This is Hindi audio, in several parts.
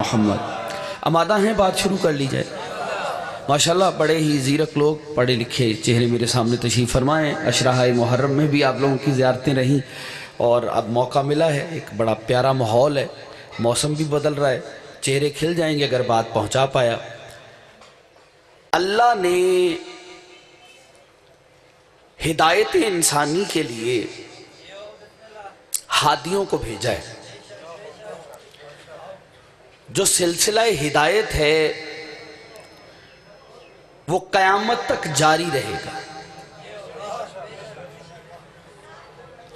मोहम्मद आमादा हैं, बात शुरू कर ली जाए। माशाल्लाह बड़े ही ज़ीरक लोग, पढ़े लिखे चेहरे मेरे सामने तशरीफ़ फरमाएँ। अशराए मुहर्रम में भी आप लोगों की ज़ियारतें रहीं और अब मौका मिला है, एक बड़ा प्यारा माहौल है, मौसम भी बदल रहा है, चेहरे खिल जाएंगे अगर बात पहुँचा पाया। अल्लाह ने हिदायत इंसानी के लिए हादियों को भेजा है। जो सिलसिला हिदायत है वो कयामत तक जारी रहेगा,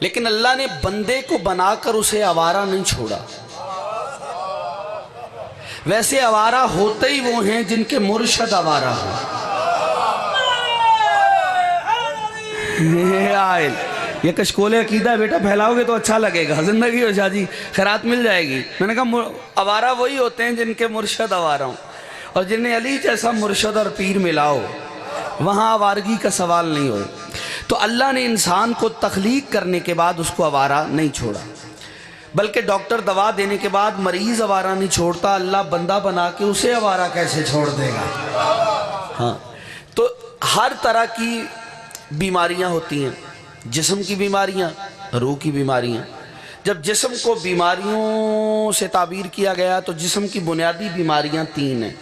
लेकिन अल्लाह ने बंदे को बनाकर उसे आवारा नहीं छोड़ा। वैसे आवारा होते ही वो हैं जिनके मुर्शद आवारा हो। ये कशकोले अकीदा बेटा फैलाओगे तो अच्छा लगेगा, जिंदगी हो शादी खैरात मिल जाएगी। मैंने कहा आवारा वही होते हैं जिनके मुर्शद आवारा हो, और जिन्हें अली जैसा मुर्शद और पीर मिलाओ वहाँ आवारगी का सवाल नहीं हो। तो अल्लाह ने इंसान को तख्लीक करने के बाद उसको आवारा नहीं छोड़ा, बल्कि डॉक्टर दवा देने के बाद मरीज़ आवारा नहीं छोड़ता, अल्लाह बंदा बना के उसे आवारा कैसे छोड़ देगा। हाँ, तो हर तरह की बीमारियाँ होती हैं, जिस्म की बीमारियाँ, रूह की बीमारियाँ। जब जिस्म को बीमारियों से ताबीर किया गया तो जिस्म की बुनियादी बीमारियाँ तीन हैं।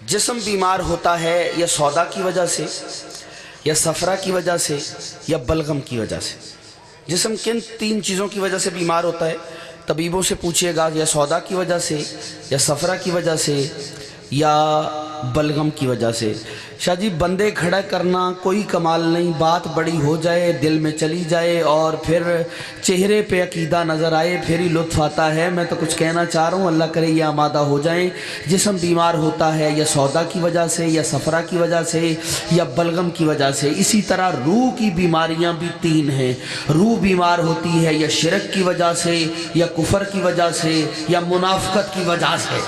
जिस्म बीमार होता है या सौदा की वजह से, या सफ़रा की वजह से, या बलगम की वजह से। जिस्म किन तीन चीज़ों की वजह से बीमार होता है? तबीबों से पूछिएगा, या सौदा की वजह से, या सफ़रा की वजह से, या बलगम की वजह से। शाह जी बंदे खड़ा करना कोई कमाल नहीं, बात बड़ी हो जाए, दिल में चली जाए और फिर चेहरे पे अकीदा नज़र आए, फिर ही लुत्फ़ आता है। मैं तो कुछ कहना चाह रहा हूँ, अल्लाह करे ये आमादा हो जाएं। जिस्म बीमार होता है या सौदा की वजह से, या सफ़रा की वजह से, या बलगम की वजह से। इसी तरह रूह की बीमारियाँ भी तीन हैं। रूह बीमार होती है या शिरक की वजह से, या कुफर की वजह से, या मुनाफकत की वजह से।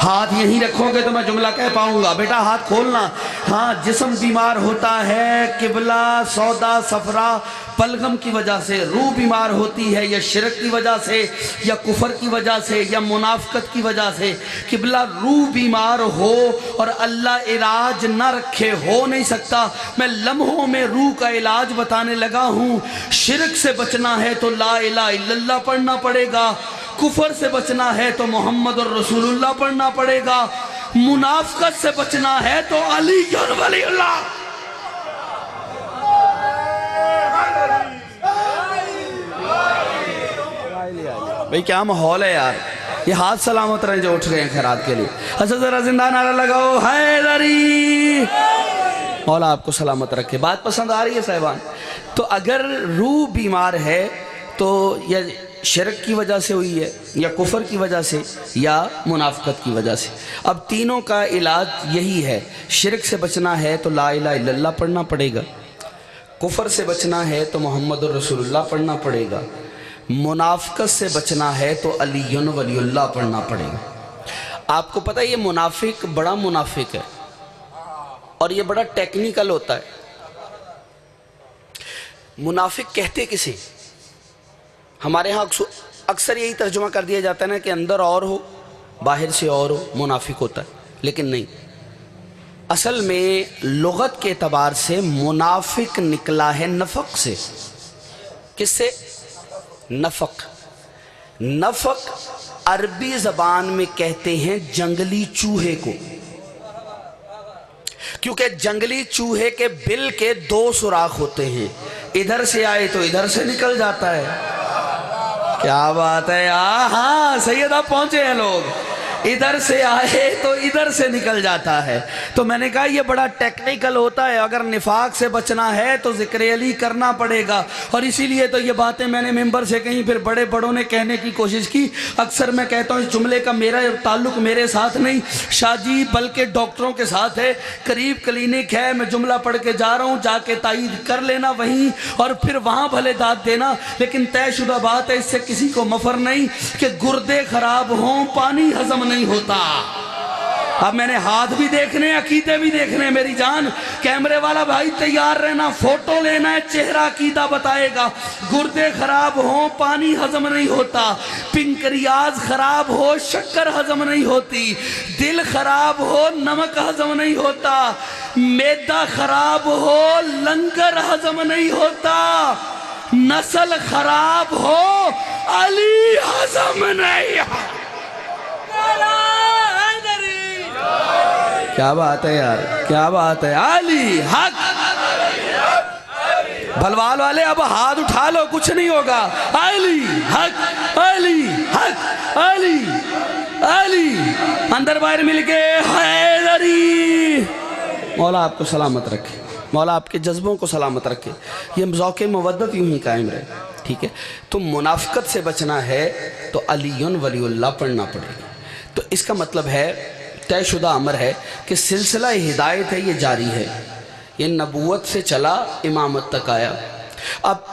हाथ यहीं रखोगे तो मैं जुमला कह पाऊंगा, बेटा हाथ खोलना। हाँ, जिस्म बीमार होता है किबला, सौदा, सफरा, बलगम की वजह से। रूह बीमार होती है या शिरक की वजह से, या कुफर की वजह से, या मुनाफकत की वजह से। किबला रूह बीमार हो और अल्लाह इलाज न रखे, हो नहीं सकता। मैं लम्हों में रूह का इलाज बताने लगा हूँ। शिरक से बचना है तो ला इलाहा इल्लल्लाह पढ़ना पड़ेगा, कुफर से बचना है तो मोहम्मद और रसूलुल्लाह पढ़ना पड़ेगा, मुनाफकत से बचना है तो अली और वलीउल्लाह। भाई क्या माहौल है यार, ये हाथ सलामत रहे जो उठ गए हैं खैरात के लिए। अच्छा जरा जिंदा नारा लगाओ, हैदरी। मौला आपको सलामत रखे। बात पसंद आ रही है साहिबान? तो अगर रूह बीमार है तो या शिरक की वजह से हुई है, या कुफर की वजह से, या मुनाफकत की वजह से। अब तीनों का इलाज यही है। शिरक से बचना है तो ला इलाहा इल्लल्लाह पढ़ना पड़ेगा, कुफर से बचना है तो मोहम्मद और रसूलुल्लाह पढ़ना पड़ेगा, मुनाफकत से बचना है तो अलीयुन वलीउल्लाह पढ़ना पड़ेगा। आपको पता है ये मुनाफिक बड़ा मुनाफिक है और ये बड़ा टेक्निकल होता है। मुनाफिक कहते किसे? हमारे यहाँ अक्सर यही तर्जुमा कर दिया जाता है ना कि अंदर और हो बाहर से और हो, मुनाफिक होता है। लेकिन नहीं, असल में लुगत के एतबार से मुनाफिक निकला है नफक से। किससे? नफक। नफक अरबी ज़बान में कहते हैं जंगली चूहे को, क्योंकि जंगली चूहे के बिल के दो सुराख होते हैं, इधर से आए तो इधर से निकल जाता है। क्या बात है यार, हाँ सैयद आप पहुंचे हैं लोग। इधर से आए तो इधर से निकल जाता है। तो मैंने कहा ये बड़ा टेक्निकल होता है। अगर निफाक से बचना है तो जिक्र अली करना पड़ेगा, और इसीलिए तो ये बातें मैंने मेंबर से कहीं, फिर बड़े बड़ों ने कहने की कोशिश की। अक्सर मैं कहता हूँ इस जुमले का मेरा ताल्लुक मेरे साथ नहीं शाहजी बल्कि डॉक्टरों के साथ है। करीब क्लिनिक है, मैं जुमला पढ़ के जा रहा हूँ, जाके तायीद कर लेना वहीं, और फिर वहाँ भले दाद देना। लेकिन तयशुदा बात है, इससे किसी को मफर नहीं कि गुर्दे खराब हों, पानी हजम नहीं होता। अब मैंने हाथ भी देखने, अकीदे भी देखने। मेरी जान, कैमरे वाला भाई तैयार रहना, फोटो लेना है, चेहरा अकीदा बताएगा। गुर्दे खराब हो, पानी हजम नहीं होता। पिंक्रियाज खराब हो, शक्कर हजम नहीं होती। दिल खराब हो, नमक हजम नहीं होता। मैदा खराब हो, लंगर हजम नहीं होता। नस्ल खराब हो, अली हजम नहीं हो। क्या बात है यार, क्या बात है। अली हक। भलवाल वाले अब हाथ उठा लो, कुछ नहीं होगा। अली हक, अली हक, अली अली। अंदर बाहर मिलके हैदरी। मौला आपको सलामत रखे, मौला आपके जज्बों को सलामत रखे। ये ज़ौक़ मवद्दत यूं ही कायम रहे, ठीक है। तो मुनाफिकत से बचना है तो अलीयुन वलीउल्लाह पढ़ना पड़ेगा। तो इसका मतलब है, तयशुदा अमर है कि सिलसिला हिदायत है, ये जारी है। ये नबूवत से चला, इमामत तक आया। अब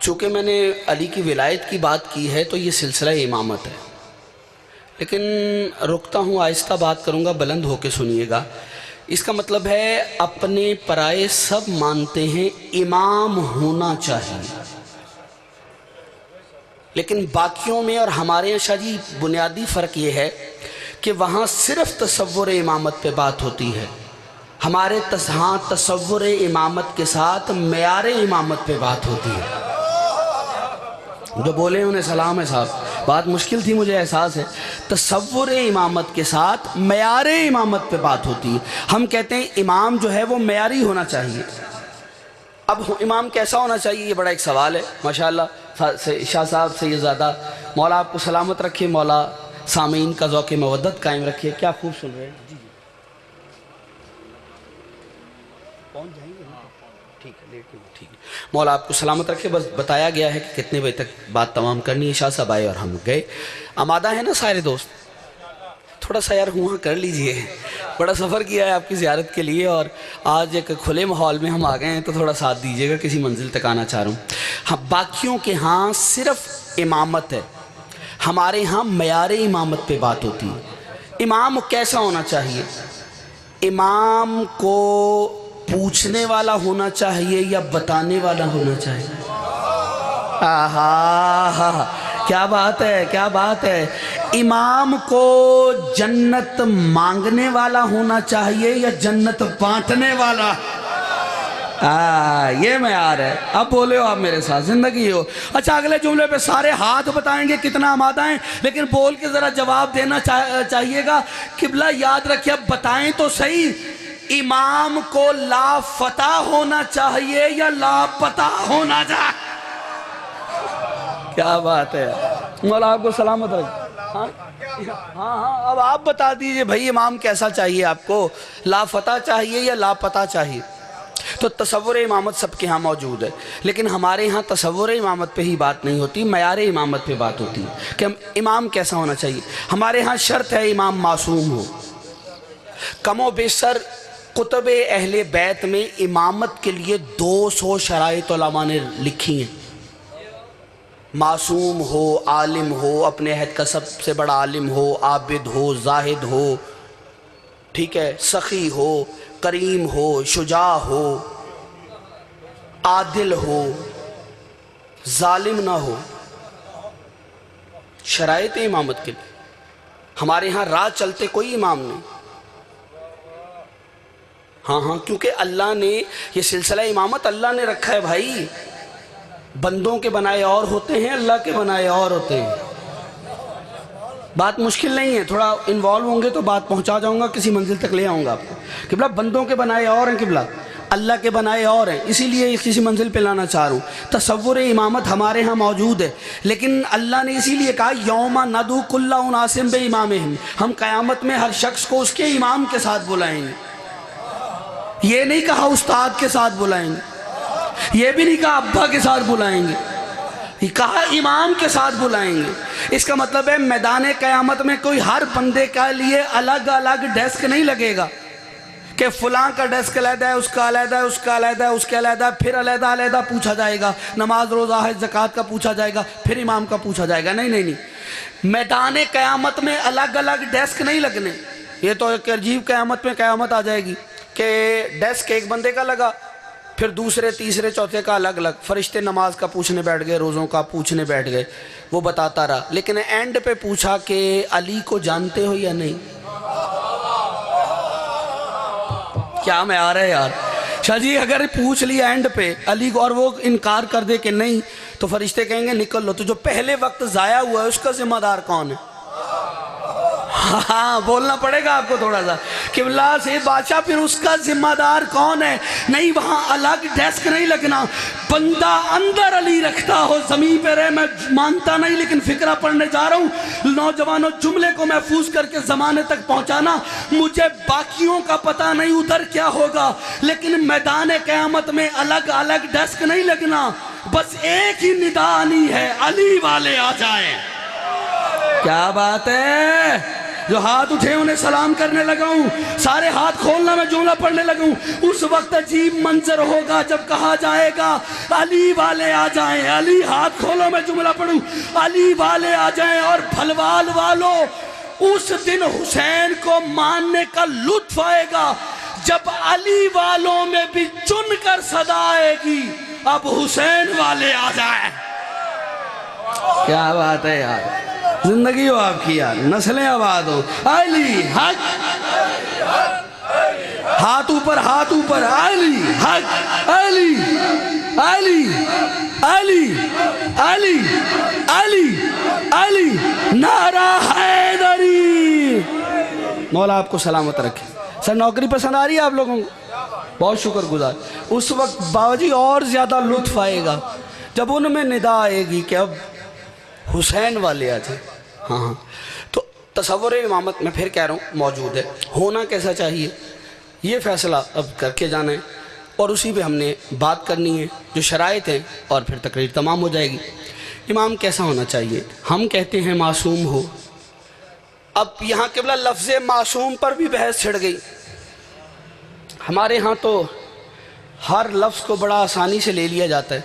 चूँकि मैंने अली की विलायत की बात की है तो ये सिलसिला इमामत है, लेकिन रुकता हूँ, आहिस्ता बात करूँगा, बुलंद होके सुनिएगा। इसका मतलब है अपने पराए सब मानते हैं इमाम होना चाहिए, लेकिन बाकियों में और हमारे यहाँ शादी बुनियादी फ़र्क ये है कि वहाँ सिर्फ तसव्वुर इमामत पे बात होती है। हमारे हाँ, तसव्वुर इमामत के साथ मेयार इमामत पे बात होती है। जो बोले उन्हें सलाम है साहब, बात मुश्किल थी, मुझे एहसास है। तसव्वुर इमामत के साथ मेयार इमामत पे बात होती है। हम कहते हैं इमाम जो है वो मेयारी होना चाहिए। अब इमाम कैसा होना चाहिए, ये बड़ा एक सवाल है। माशाअल्लाह शाह साहब से ये ज़्यादा, मौला आपको सलामत रखे, मौला सामीन का ज़ौक़ मवद्दत कायम रखिए। क्या खूब सुन रहे हैं जी, पहुँच जाएंगे, ठीक है, लेट ठीक है। मौला आपको सलामत रखे। बस बताया गया है कि कितने बजे तक बात तमाम करनी है। शाह साहब आए और हम गए। आमादा है ना सारे दोस्त, थोड़ा सा यार हुआ कर लीजिए। बड़ा सफ़र किया है आपकी ज़ियारत के लिए और आज एक खुले माहौल में हम आ गए हैं, तो थोड़ा साथ दीजिएगा। किसी मंजिल तक आना चाह रहा हूँ। हाँ, बाकियों के यहाँ सिर्फ इमामत है, हमारे यहाँ मेयार इमामत पे बात होती है। इमाम कैसा होना चाहिए? इमाम को पूछने वाला होना चाहिए या बताने वाला होना चाहिए? आहा, क्या बात है, क्या बात है। इमाम को जन्नत मांगने वाला होना चाहिए या जन्नत बांटने वाला? ये मेयार है। अब बोले हो आप मेरे साथ, जिंदगी हो। अच्छा, अगले जुमले पे सारे हाथ बताएंगे कितना आमादा है, लेकिन बोल के ज़रा जवाब देना चाहिएगा। किबला याद रखिए, अब बताएं तो सही, इमाम को लापता होना चाहिए या लापता होना चाहिए? क्या बात है, मौला आपको सलामत रखे। हाँ हाँ हाँ, अब आप बता दीजिए भाई, इमाम कैसा चाहिए आपको? लापता चाहिए या लापता चाहिए? तो तसव्वुर इमामत सबके यहाँ मौजूद है, लेकिन हमारे यहाँ तसव्वुर इमामत पे ही बात नहीं होती, मेयार इमामत पे बात होती है कि इमाम कैसा होना चाहिए। हमारे यहाँ शर्त है इमाम मासूम हो। कमो बेशर कुतुब अहले बैत में इमामत के लिए 200 शराइत उलमा ने लिखी हैं। मासूम हो, आलिम हो, अपने अहद का सबसे बड़ा आलिम हो, आबिद हो, जाहिद हो, ठीक है, सखी हो, करीम हो, शुजा हो, आदिल हो, जालिम ना हो। शराइत इमामत के लिए हमारे यहाँ राह चलते कोई इमाम नहीं। हाँ हाँ, क्योंकि अल्लाह ने ये सिलसिला इमामत अल्लाह ने रखा है भाई। बंदों के बनाए और होते हैं, अल्लाह के बनाए और होते हैं। बात मुश्किल नहीं है, थोड़ा इन्वॉल्व होंगे तो बात पहुंचा जाऊंगा, किसी मंजिल तक ले आऊंगा आपको। किबला बंदों के बनाए और हैं, किबला अल्लाह के बनाए और हैं, इसीलिए किसी मंजिल पे लाना चाह रहा हूँ। तसव्वुर इमामत हमारे यहाँ मौजूद है, लेकिन अल्लाह ने इसीलिए कहा यौमा नदू कुल्ला उनासिम बे इमामिहिम, हम क़यामत में हर शख्स को उसके इमाम के साथ बुलाएंगे। ये नहीं कहा उस्ताद के साथ बुलाएंगे, ये भी नहीं कहा अब्बा के साथ बुलाएंगे, कहा इमाम के साथ बुलाएंगे। इसका मतलब है मैदान क़यामत में कोई हर बंदे के लिए अलग अलग डेस्क नहीं लगेगा कि फलां का डेस्क अलहदा है, उसका अलहदा है, उसका अलहदा है, उसके अलहदा है, फिर अलहदा अलहदा पूछा जाएगा। नमाज रोज़ा है ज़कात का पूछा जाएगा, फिर इमाम का पूछा जाएगा। नहीं नहीं नहीं, मैदान क़यामत में अलग अलग डेस्क नहीं लगने। ये तो एक अजीब क़यामत में क़यामत आ जाएगी कि डेस्क एक बंदे का लगा, फिर दूसरे तीसरे चौथे का अलग अलग। फरिश्ते नमाज का पूछने बैठ गए, रोज़ों का पूछने बैठ गए, वो बताता रहा। लेकिन एंड पे पूछा कि अली को जानते हो या नहीं। क्या मैं आ रहा है यार शाह जी, अगर पूछ लिया एंड पे अली को और वो इनकार कर दे कि नहीं, तो फरिश्ते कहेंगे निकल लो। तो जो पहले वक्त ज़ाया हुआ है उसका जिम्मेदार कौन है? हाँ बोलना पड़ेगा आपको थोड़ा सा। किबला से बादशाह, फिर उसका जिम्मेदार कौन है? नहीं, वहाँ अलग डेस्क नहीं लगना। बंदा अंदर अली रखता हो, ज़मीन पे रहे, मैं मानता नहीं, लेकिन फिक्रा पढ़ने जा रहा हूँ। नौजवानों, जुमले को महफूज करके ज़माने तक पहुँचाना। मुझे बाकियों का पता नहीं उधर क्या होगा, लेकिन मैदान क़यामत में अलग अलग डेस्क नहीं लगना। बस एक ही निदा आनी है, अली वाले आ जाए। क्या बात है? जो हाथ उठे उन्हें सलाम करने लगा हूँ, सारे हाथ खोलना, मैं जुमला पढ़ने लगा हूँ। उस वक्त अजीब मंजर होगा जब कहा जाएगा अली वाले आ जाएं। अली, हाथ खोलो, मैं जुमला पढ़ूं। अली वाले आ जाएं। और भलवाल वालों, उस दिन हुसैन को मानने का लुत्फ आएगा जब अली वालों में भी चुनकर सदा आएगी, अब हुसैन वाले आ जाएं। क्या बात है यार, जिंदगी हो आपकी यार, नस्लें आबाद हो। अली हक, हाथ ऊपर, हाथ ऊपर। अली हक, अली अली अली अली अली अली, नारा हैदरी। मौला आपको सलामत रखे। सर नौकरी पसंद आ रही है आप लोगों को? बहुत शुक्रगुजार। उस वक्त बाबाजी और ज़्यादा लुत्फ आएगा जब उनमें निदा आएगी कि अब हुसैन वाले आ जाए। हाँ हाँ, तो तसव्वुर इमामत में फिर कह रहा हूँ मौजूद है। होना कैसा चाहिए ये फ़ैसला अब करके जाना है, और उसी पे हमने बात करनी है जो शराइत हैं, और फिर तकरीर तमाम हो जाएगी। इमाम कैसा होना चाहिए? हम कहते हैं मासूम हो। अब यहाँ केवल लफ्ज़ मासूम पर भी बहस छिड़ गई। हमारे यहाँ तो हर लफ्ज़ को बड़ा आसानी से ले लिया जाता है।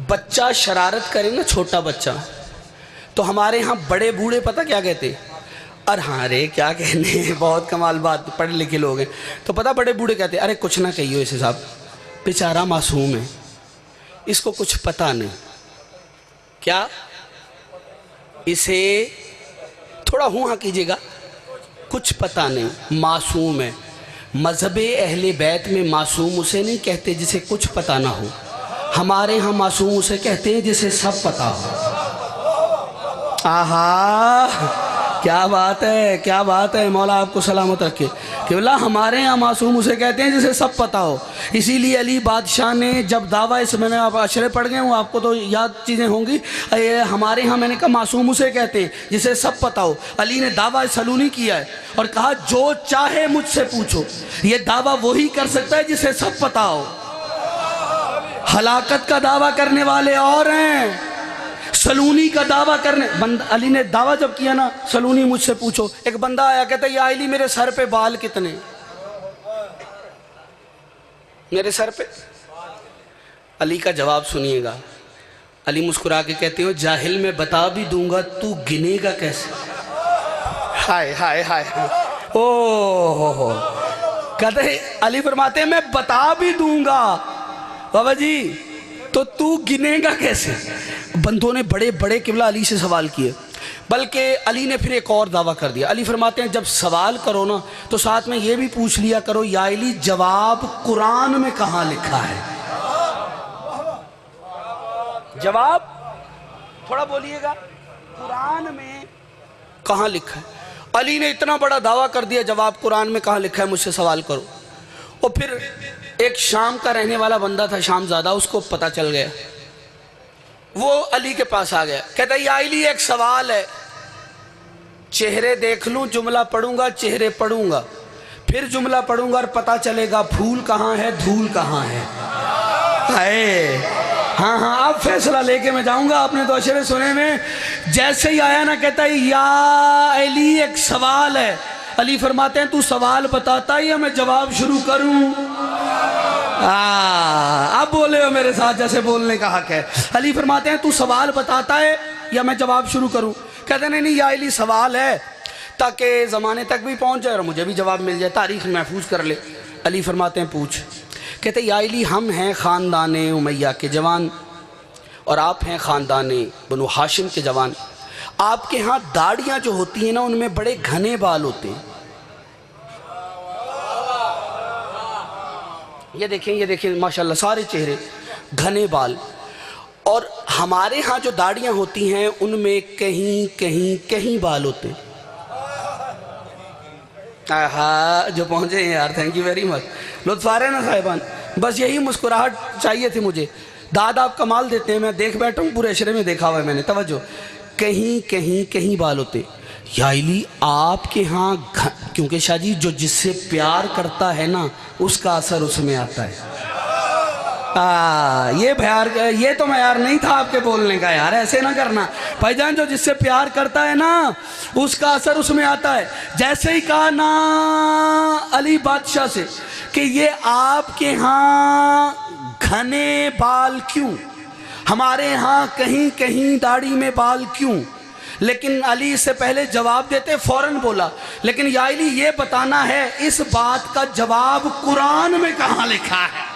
बच्चा शरारत करे ना, छोटा बच्चा, तो हमारे यहाँ बड़े बूढ़े पता क्या कहते? अरे हाँ रे क्या कहने, बहुत कमाल बात, पढ़े लिखे लोग हैं। तो पता बड़े बूढ़े कहते अरे कुछ ना कहियो इसे साहब, बेचारा मासूम है, इसको कुछ पता नहीं। क्या इसे थोड़ा हूँ हाँ कीजिएगा, कुछ पता नहीं, मासूम है। मज़हबे अहले बैत में मासूम उसे नहीं कहते जिसे कुछ पता ना हो। हमारे यहाँ मासूम उसे कहते हैं जिसे सब पता हो। आहा, क्या बात है, क्या बात है। मौला आपको सलामत रखे। केवला हमारे यहाँ मासूम उसे कहते हैं जिसे सब पता हो। इसीलिए अली बादशाह ने जब दावा, इस मैंने आप अशरे पढ़ गए हूँ, आपको तो याद चीज़ें होंगी। हमारे यहाँ मैंने कहा मासूम उसे कहते हैं जिसे सब पता हो। अली ने दावा सलूनी किया है और कहा जो चाहे मुझसे पूछो। ये दावा वही कर सकता है जिसे सब पता हो। हलाकत का दावा करने वाले और हैं, सलूनी का दावा करने। अली ने दावा जब किया ना, सलूनी मुझसे पूछो। एक बंदा आया, कहता या अली मेरे सर पे बाल कितने? मेरे सर पे? अली का जवाब सुनिएगा। अली मुस्कुरा के कहते हो जाहिल में बता भी दूंगा, तू गिनेगा कैसे? हाय हाय हाय, ओ हो। कहते अली फरमाते हैं मैं बता भी दूंगा बाबा जी, तो तू गिनेगा कैसे? बंदों ने बड़े बड़े किबला अली से सवाल किए, बल्कि अली ने फिर एक और दावा कर दिया। अली फरमाते हैं जब सवाल करो ना तो साथ में ये भी पूछ लिया करो या अली जवाब कुरान में कहाँ लिखा है? जवाब थोड़ा बोलिएगा, कुरान में कहाँ लिखा है? अली ने इतना बड़ा दावा कर दिया, जवाब कुरान में कहाँ लिखा है, मुझसे सवाल करो। और फिर एक शाम का रहने वाला बंदा था, शामजादा, उसको पता चल गया। वो अली के पास आ गया, कहता या अली एक सवाल है, चेहरे देख लूं, जुमला पढ़ूंगा, चेहरे पढ़ूंगा, फिर जुमला पढ़ूंगा और पता चलेगा फूल कहाँ है, धूल कहाँ है। हाँ हाँ, अब फैसला लेके मैं जाऊंगा। आपने तो अशरे सुने में, जैसे ही आया ना कहता या अली एक सवाल है। अली फरमाते हैं तू सवाल बताता है या मैं जवाब शुरू करूं? अब बोले हो मेरे साथ, जैसे बोलने का हक है। अली फरमाते हैं तू सवाल बताता है या मैं जवाब शुरू करूं? कहते नहीं नहीं या अली सवाल है, ताकि ज़माने तक भी पहुँच जाए और मुझे भी जवाब मिल जाए, तारीख़ महफूज कर ले। अली फरमाते हैं पूछ। कहते या अली हम हैं ख़ानदान उमैया के जवान और आप हैं ख़ानदान बनु हाशिम के जवान। आपके यहाँ दाढ़ियाँ जो होती हैं ना उनमें बड़े घने बाल होते हैं। ये देखें माशाल्लाह सारे चेहरे घने बाल। और हमारे यहाँ जो दाढ़ियाँ होती हैं उनमें कहीं कहीं कहीं बाल होते हैं। हाँ जो पहुँचे हैं यार, थैंक यू वेरी मच, लुत्फ़ आ रहे हैं ना साहिबान। बस यही मुस्कुराहट चाहिए थी मुझे। दाद आप कमाल देते हैं, मैं देख बैठा हूँ, पूरे अशरे में देखा हुआ है मैंने। तवज्जो, कहीं कहीं कहीं बाल होते। या अली आपके यहाँ, क्योंकि शाह जी जो जिससे प्यार करता है ना उसका असर उसमें आता है। ये तो मयार नहीं था आपके बोलने का यार, ऐसे ना करना भाईजान। जो जिससे प्यार करता है ना उसका असर उसमें आता है। जैसे ही कहा ना अली बादशाह से कि ये आपके यहाँ घने बाल क्यों, हमारे यहाँ कहीं कहीं दाढ़ी में बाल क्यों, लेकिन अली इससे पहले जवाब देते फौरन बोला, लेकिन या अली ये बताना है इस बात का जवाब कुरान में कहाँ लिखा है।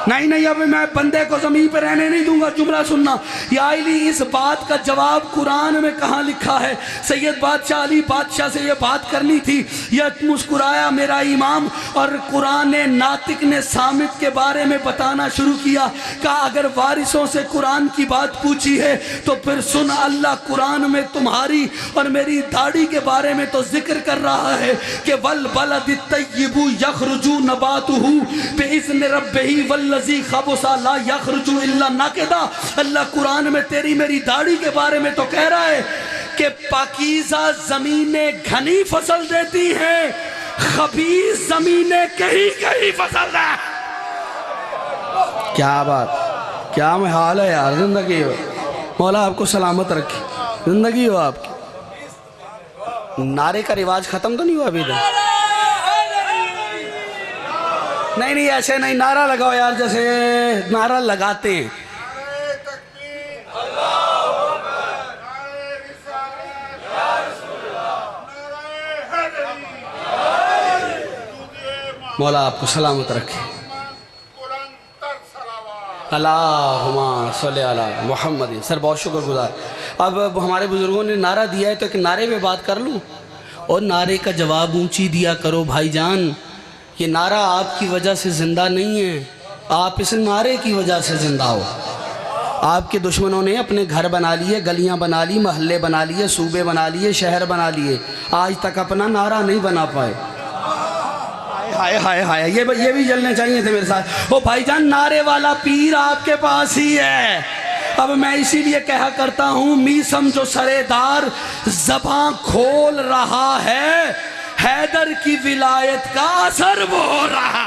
नहीं अब मैं बंदे को ज़मीन पर रहने नहीं दूंगा, जुमला सुनना। या अली इस बात का जवाब कुरान में कहाँ लिखा है। सैयद बादशाह अली बादशाह से ये बात करनी थी। यह मुस्कुराया मेरा इमाम और कुरान नातिक ने सामित के बारे में बताना शुरू किया। कहा अगर वारिसों से कुरान की बात पूछी है तो फिर सुन, अल्लाह कुरान में तुम्हारी और मेरी दाढ़ी के बारे में तो जिक्र कर रहा है कि वल बलदि तय्यिबु यखरुजु नबातुहु बिइज़्नि रब्बिही वल्लज़ी खबुसा ला यखरुजु इल्ला नकदा। अल्लाह कुरान में तेरी मेरी दाढ़ी के बारे में तो कह रहा है कि पाकीज़ा ज़मीनें घनी फसल देती हैं, खबीस ज़मीनें कहीं कहीं फसल दे। क्या बात, क्या में हाल है यार। जिंदगी हो, मौला आपको सलामत रखे, जिंदगी हो आपकी। नारे का रिवाज खत्म तो नहीं हुआ अभी तक? नहीं ऐसे नहीं, नारा लगाओ यार, जैसे नारा लगाते हैं। मौला आपको सलामत रखे। अल्लाहुम्मा सल्ली अला मुहम्मद। सर बहुत शुक्रगुजार। अब हमारे बुजुर्गों ने नारा दिया है तो एक नारे पे बात कर लूँ, और नारे का जवाब ऊंची दिया करो भाईजान। ये नारा आपकी वजह से ज़िंदा नहीं है, आप इस नारे की वजह से ज़िंदा हो। आपके दुश्मनों ने अपने घर बना लिए, गलियां बना ली, महल्ले बना लिए, सूबे बना लिए, शहर बना लिए, आज तक अपना नारा नहीं बना पाए। हाय हाय हाय, ये भी जलने चाहिए थे मेरे साथ। ओ भाईजान, नारे वाला पीर आपके पास ही है। अब मैं इसीलिए कहा करता हूँ, मीसम जो सरेदार ज़बां खोल रहा है, हैदर की विलायत का असर वो हो रहा।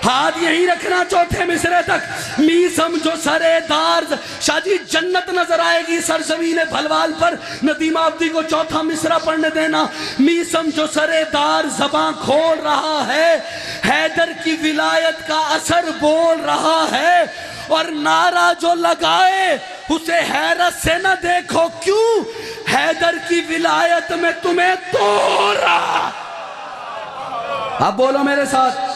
हाथ यही रखना चौथे मिसरे तक। मीसम जो सरेदार, शादी जन्नत नजर आएगी सरजमीन भलवाल पर। नदीम आब्दी को चौथा मिसरा पढ़ने देना। मीसम जो सरेदार ज़बां खोल रहा है, हैदर की विलायत का असर बोल रहा है, और नारा जो लगाए उसे हैरत से न देखो, क्यों? हैदर की विलायत में तुम्हें तोड़ रहा। अब बोलो मेरे साथ,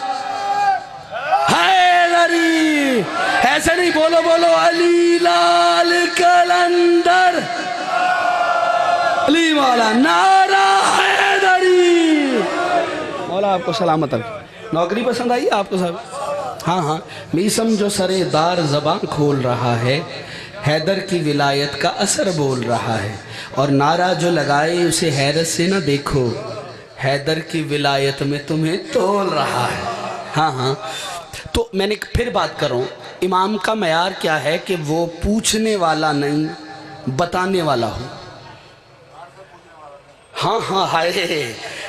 हैदरी। ऐसे नहीं, बोलो बोलो, अली लाल कलंदर, अली वाला नारा हैदरी। मौला आपको सलामत रखे। नौकरी पसंद आई आपको साहब? हाँ, मीसम जो सरेदार ज़बां खोल रहा है, हैदर की विलायत का असर बोल रहा है, और नारा जो लगाए उसे हैरत से न देखो, हैदर की विलायत में तुम्हें तोल रहा है। हाँ, तो मैंने फिर बात कर रहा हूँ, इमाम का मयार क्या है कि वो पूछने वाला नहीं, बताने वाला हो। हाँ, हाय,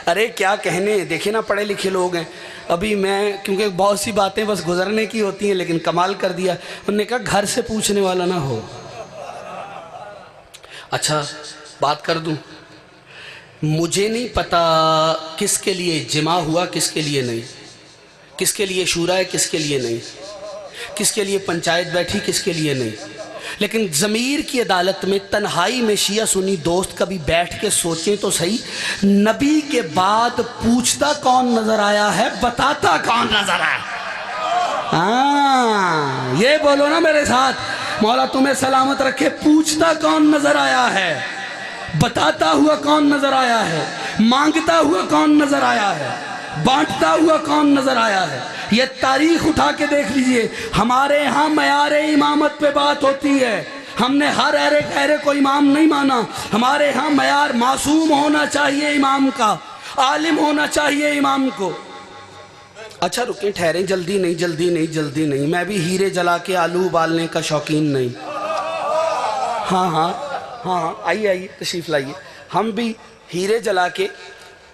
अरे क्या कहने, देखे ना पढ़े लिखे लोग हैं। अभी मैं, क्योंकि बहुत सी बातें बस गुजरने की होती हैं, लेकिन कमाल कर दिया उन्होंने, कहा घर से पूछने वाला ना हो। अच्छा बात कर दूं, मुझे नहीं पता किसके लिए जिमा हुआ, किसके लिए नहीं, किसके लिए शूरा है, किसके लिए नहीं, किसके लिए पंचायत बैठी, किसके लिए नहीं, लेकिन ज़मीर की अदालत में तन्हाई में शिया सुन्नी दोस्त कभी बैठ के सोचें तो सही, नबी के बाद पूछता कौन नजर आया है, बताता कौन नजर आया? हाँ, ये बोलो ना मेरे साथ, मौला तुम्हें सलामत रखे। पूछता कौन नजर आया है, बताता हुआ कौन नजर आया है, मांगता हुआ कौन नजर आया है, बांटता हुआ कौन नजर आया है? ये तारीख उठा के देख लीजिए। हमारे यहाँ मयारे इमामत पे बात होती है, हमने हर अरे खैरे को इमाम नहीं माना। हमारे यहाँ मयार मासूम होना चाहिए इमाम का, आलिम होना चाहिए इमाम को। अच्छा रुकें, ठहरें, जल्दी नहीं जल्दी नहीं जल्दी नहीं। मैं भी हीरे जला के आलू उबालने का शौकीन नहीं। हाँ हाँ हाँ हाँ, आइए आइए, तशरीफ़ लाइए। हम भी हीरे जला के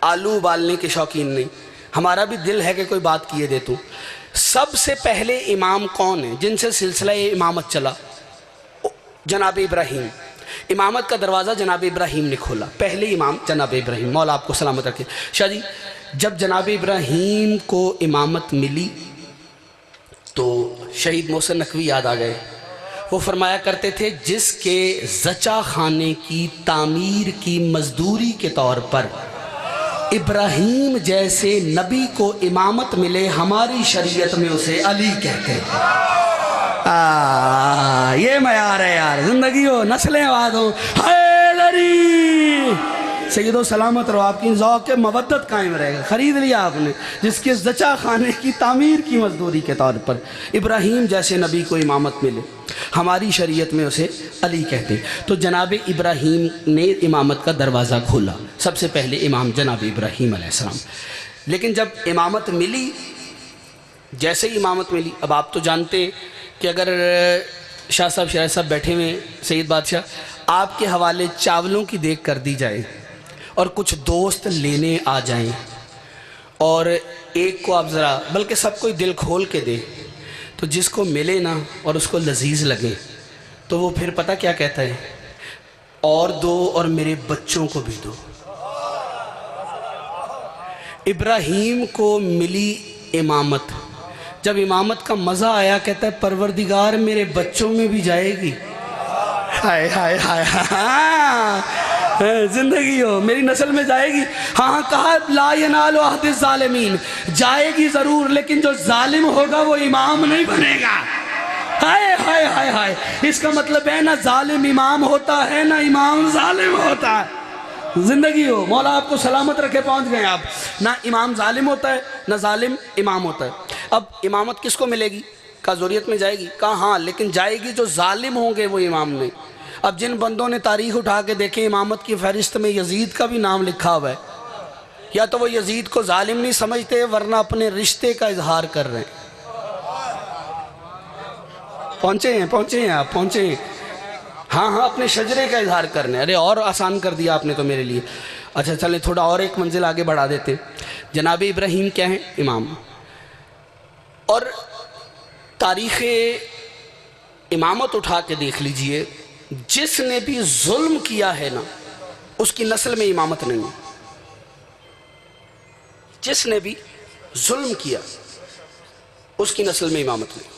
आलू उबालने के शौकीन नहीं। हमारा भी दिल है कि कोई बात किए दे तू। सबसे पहले इमाम कौन है जिनसे सिलसिला इमामत चला? जनाब इब्राहीम। इमामत का दरवाज़ा जनाब इब्राहीम ने खोला। पहले इमाम जनाब इब्राहीम, मौला आपको सलामत रखे। शाह जी, जब जनाब इब्राहीम को इमामत मिली तो शहीद मोहसिन नकवी याद आ गए। वो फरमाया करते थे, जिसके ज़चा खाने की तामीर की मजदूरी के तौर पर इब्राहीम जैसे नबी को इमामत मिले, हमारी शरीयत में उसे अली कहते हैं। ये मयार है यार, जिंदगी हो, नस्लें आबाद हो। हैदरी सैयदो सलामत रहो, आपकी ज़ौक़ मवद्दत कायम रहेगा। ख़रीद लिया आपने, जिसके ज़चा खाने की तामीर की मजदूरी के तौर पर इब्राहीम जैसे नबी को इमामत मिले, हमारी शरीयत में उसे अली कहते। तो जनाब इब्राहीम ने इमामत का दरवाज़ा खोला। सबसे पहले इमाम जनाब इब्राहीम अलैहिस्सलाम। लेकिन जब इमामत मिली, जैसे ही इमामत मिली, अब आप तो जानते कि अगर शाह साहब शराय साहब बैठे हुए सईद बादशाह, आपके हवाले चावलों की देख कर दी जाए और कुछ दोस्त लेने आ जाएं और एक को आप ज़रा, बल्कि सबको दिल खोल के दे, तो जिसको मिले ना और उसको लजीज लगे तो वो फिर पता क्या कहता है, और दो और मेरे बच्चों को भी दो। इब्राहीम को मिली इमामत, जब इमामत का मज़ा आया कहता है परवरदिगार मेरे बच्चों में भी जाएगी। हाय हाय हाय हाय, जिंदगी हो, मेरी नस्ल में जाएगी। हाँ कहा, ला यनालु अहद ज़ालिमीन, जाएगी ज़रूर, लेकिन जो जालिम होगा वो इमाम नहीं बनेगा। हाय हाय हाय हाय, इसका मतलब है ना जालिम इमाम होता है ना इमाम जालिम होता है। जिंदगी हो, मौला आपको सलामत रखे, पहुंच गए आप। ना इमाम जालिम होता है ना जालिम इमाम होता है। अब इमामत किसको मिलेगी? का ज़ुरियत में जाएगी? कहा हाँ, लेकिन जाएगी जो जालिम होंगे वो इमाम नहीं। अब जिन बंदों ने तारीख उठा के देखे, इमामत की फहरिस्त में यजीद का भी नाम लिखा हुआ है, या तो वो यजीद को जालिम नहीं समझते, वरना अपने रिश्ते का इजहार कर रहे हैं। पहुंचे हैं आप, पहुंचे हैं। हाँ हाँ, अपने शजरे का इजहार करने। अरे और आसान कर दिया आपने तो मेरे लिए। अच्छा चलें, थोड़ा और एक मंजिल आगे बढ़ा देते। जनाब इब्राहीम क्या है? इमाम। और तारीख़ इमामत उठा के देख लीजिए, जिसने भी जुल्म किया है ना, उसकी नस्ल में इमामत नहीं है। जिसने भी जुल्म किया उसकी नस्ल में इमामत नहीं।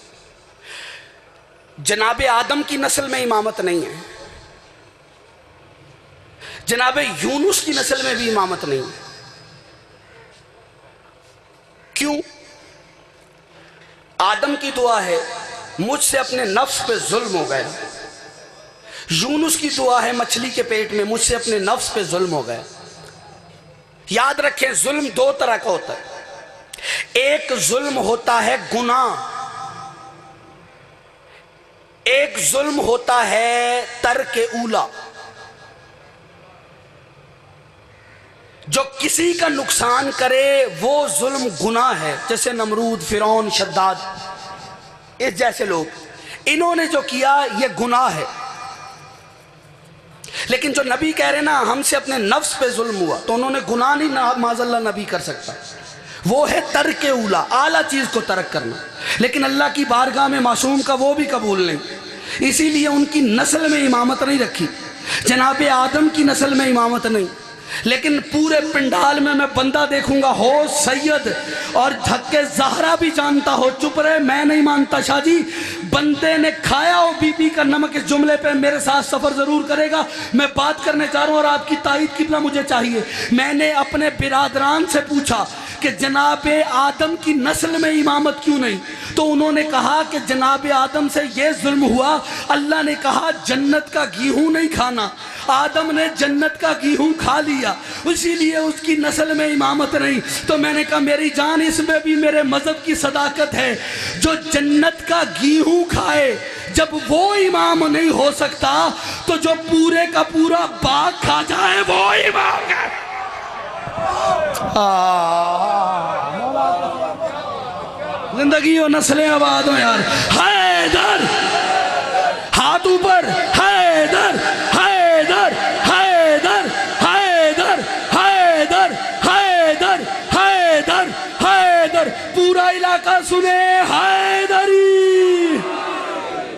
जनाब आदम की नस्ल में इमामत नहीं है, जनाब यूनुस की नस्ल में भी इमामत नहीं है। क्यों? आदम की दुआ है, मुझसे अपने नफ्स पे जुल्म हो गया। यूनुस की दुआ है, मछली के पेट में, मुझसे अपने नफ्स पे जुल्म हो गया। याद रखें, जुल्म दो तरह का होता है। एक जुल्म होता है गुनाह, एक जुल्म होता है तर्क ऊला। जो किसी का नुकसान करे वो जुल्म गुनाह है। जैसे नमरूद, फिरौन, शद्दाद, इस जैसे लोग, इन्होंने जो किया ये गुनाह है। लेकिन जो नबी कह रहे ना, हमसे अपने नफ्स पे जुल्म हुआ, तो उन्होंने गुनाह नहीं माज़अल्लाह नबी कर सकता। वो है तर्क ऊला, आला चीज़ को तर्क करना। लेकिन अल्लाह की बारगाह में मासूम का वो भी कबूल नहीं। इसीलिए उनकी नस्ल में इमामत नहीं रखी। जनाब आदम की नस्ल में इमामत नहीं, लेकिन पूरे पंडाल में मैं बंदा देखूंगा हो सैयद और धक्के जहरा भी जानता हो, चुप रहे, मैं नहीं मानता शाह जी। बंदे ने खाया हो बीबी का नमक, इस जुमले पे मेरे साथ सफर जरूर करेगा। मैं बात करने चाह रहा हूँ और आपकी ताईद कितना मुझे चाहिए। मैंने अपने बिरादरान से पूछा कि जनाब आदम की नस्ल में इमामत क्यों नहीं, तो उन्होंने कहा कि जनाब आदम से ये जुल्म हुआ, अल्लाह ने कहा जन्नत का गेहूं नहीं खाना, आदम ने जन्नत का गेहूं खा लिया, इसीलिए उसकी नस्ल में इमामत नहीं। तो मैंने कहा मेरी जान, इसमें भी मेरे मजहब की सदाकत है। जो जन्नत का गेहूं खाए, जब वो इमाम नहीं हो सकता तो जो पूरे का पूरा बाग खा जाए वो इमाम है। जिंदगी हो, नस्लें आबाद हो यार। हैदर, हाथ ऊपर, हैदर।